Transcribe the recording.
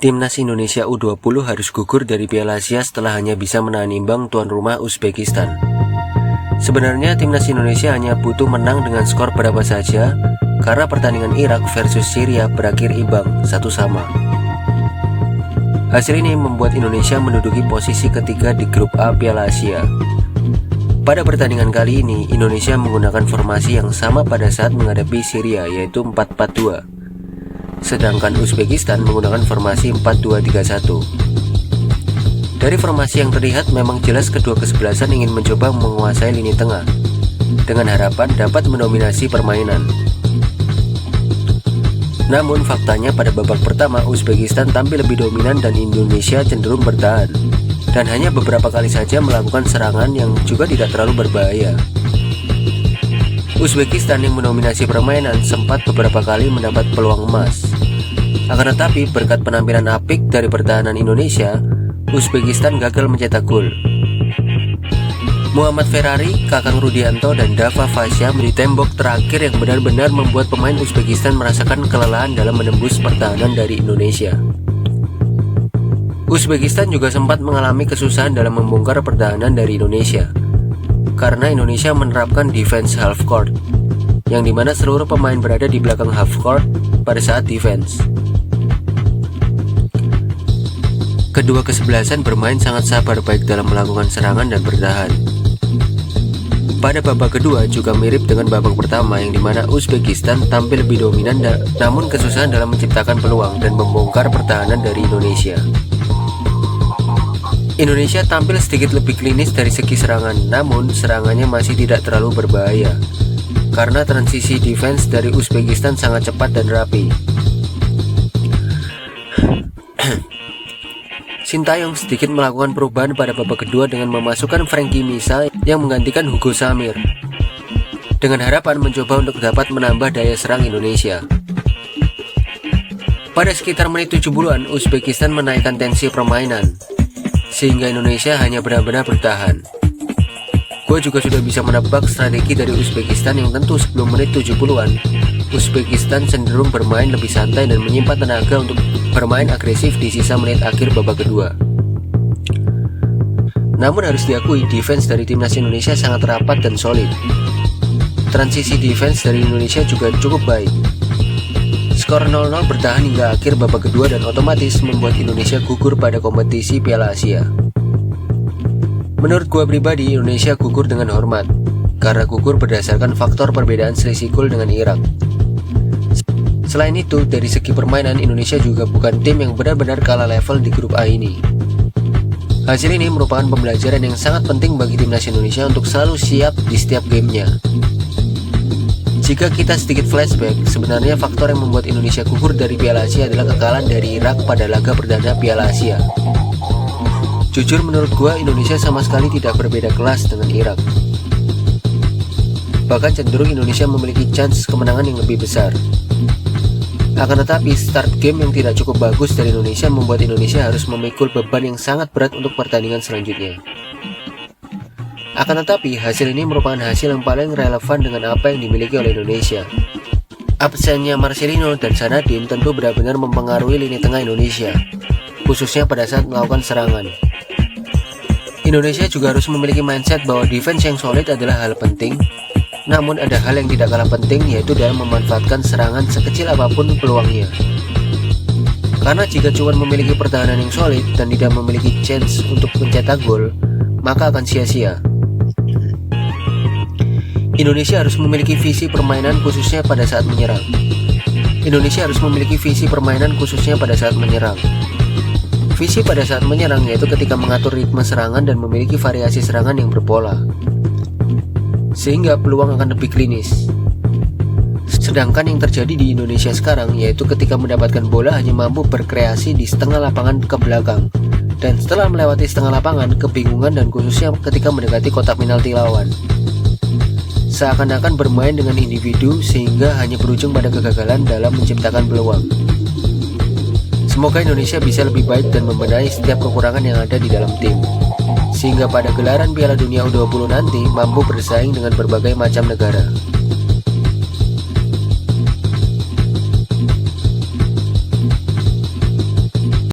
Timnas Indonesia U20 harus gugur dari Piala Asia setelah hanya bisa menahan imbang tuan rumah Uzbekistan. Sebenarnya Timnas Indonesia hanya butuh menang dengan skor berapa saja, karena pertandingan Irak versus Syria berakhir imbang 1-1. Hasil ini membuat Indonesia menduduki posisi ketiga di grup A Piala Asia. Pada pertandingan kali ini, Indonesia menggunakan formasi yang sama pada saat menghadapi Syria, yaitu 4-4-2. Sedangkan Uzbekistan menggunakan formasi 4-2-3-1. Dari formasi yang terlihat, memang jelas kedua kesebelasan ingin mencoba menguasai lini tengah, dengan harapan dapat mendominasi permainan. Namun faktanya pada babak pertama, Uzbekistan tampil lebih dominan dan Indonesia cenderung bertahan, dan hanya beberapa kali saja melakukan serangan yang juga tidak terlalu berbahaya. Uzbekistan yang mendominasi permainan sempat beberapa kali mendapat peluang emas. Akan tetapi berkat penampilan apik dari pertahanan Indonesia, Uzbekistan gagal mencetak gol. Muhammad Ferrari, Kakang Rudianto, dan Dava Fasya menjadi tembok terakhir yang benar-benar membuat pemain Uzbekistan merasakan kelelahan dalam menembus pertahanan dari Indonesia. Uzbekistan juga sempat mengalami kesusahan dalam membongkar pertahanan dari Indonesia, karena Indonesia menerapkan defense half court, yang dimana seluruh pemain berada di belakang half court pada saat defense. Kedua kesebelasan bermain sangat sabar baik dalam melakukan serangan dan bertahan. Pada babak kedua juga mirip dengan babak pertama, yang dimana Uzbekistan tampil lebih dominan namun kesusahan dalam menciptakan peluang dan membongkar pertahanan dari Indonesia. Indonesia tampil sedikit lebih klinis dari segi serangan, namun serangannya masih tidak terlalu berbahaya karena transisi defense dari Uzbekistan sangat cepat dan rapi. Sintayong sedikit melakukan perubahan pada babak kedua dengan memasukkan Frankie Misa yang menggantikan Hugo Samir, dengan harapan mencoba untuk dapat menambah daya serang Indonesia. Pada sekitar menit 70-an, Uzbekistan menaikkan tensi permainan, sehingga Indonesia hanya benar-benar bertahan. Gue juga sudah bisa menebak strategi dari Uzbekistan yang tentu sebelum menit 70-an, Uzbekistan cenderung bermain lebih santai dan menyimpan tenaga untuk bermain agresif di sisa menit akhir babak kedua. Namun harus diakui, defense dari timnas Indonesia sangat rapat dan solid. Transisi defense dari Indonesia juga cukup baik. Skor 0-0 bertahan hingga akhir babak kedua dan otomatis membuat Indonesia gugur pada kompetisi Piala Asia. Menurut gua pribadi, Indonesia gugur dengan hormat, karena gugur berdasarkan faktor perbedaan selisih gol dengan Irak. Selain itu, dari segi permainan, Indonesia juga bukan tim yang benar-benar kalah level di grup A ini. Hasil ini merupakan pembelajaran yang sangat penting bagi timnas Indonesia untuk selalu siap di setiap gamenya. Jika kita sedikit flashback, sebenarnya faktor yang membuat Indonesia gugur dari Piala Asia adalah kekalahan dari Irak pada laga perdana Piala Asia. Jujur menurut gua, Indonesia sama sekali tidak berbeda kelas dengan Irak. Bahkan cenderung Indonesia memiliki chance kemenangan yang lebih besar. Akan tetapi start game yang tidak cukup bagus dari Indonesia membuat Indonesia harus memikul beban yang sangat berat untuk pertandingan selanjutnya. Akan tetapi hasil ini merupakan hasil yang paling relevan dengan apa yang dimiliki oleh Indonesia. Absennya Marcelino dan Sanadin tentu benar-benar mempengaruhi lini tengah Indonesia, khususnya pada saat melakukan serangan. Indonesia juga harus memiliki mindset bahwa defense yang solid adalah hal penting. Namun ada hal yang tidak kalah penting, yaitu dalam memanfaatkan serangan sekecil apapun peluangnya. Karena jika cuma memiliki pertahanan yang solid dan tidak memiliki chance untuk mencetak gol, maka akan sia-sia. Indonesia harus memiliki visi permainan khususnya pada saat menyerang. Indonesia harus memiliki visi permainan khususnya pada saat menyerang. Visi pada saat menyerang yaitu ketika mengatur ritme serangan dan memiliki variasi serangan yang berpola, sehingga peluang akan lebih klinis. Sedangkan yang terjadi di Indonesia sekarang yaitu ketika mendapatkan bola hanya mampu berkreasi di setengah lapangan ke belakang, dan setelah melewati setengah lapangan kebingungan, dan khususnya ketika mendekati kotak penalti lawan. Seakan-akan bermain dengan individu sehingga hanya berujung pada kegagalan dalam menciptakan peluang. Semoga Indonesia bisa lebih baik dan membenahi setiap kekurangan yang ada di dalam tim, sehingga pada gelaran Piala Dunia U20 nanti mampu bersaing dengan berbagai macam negara.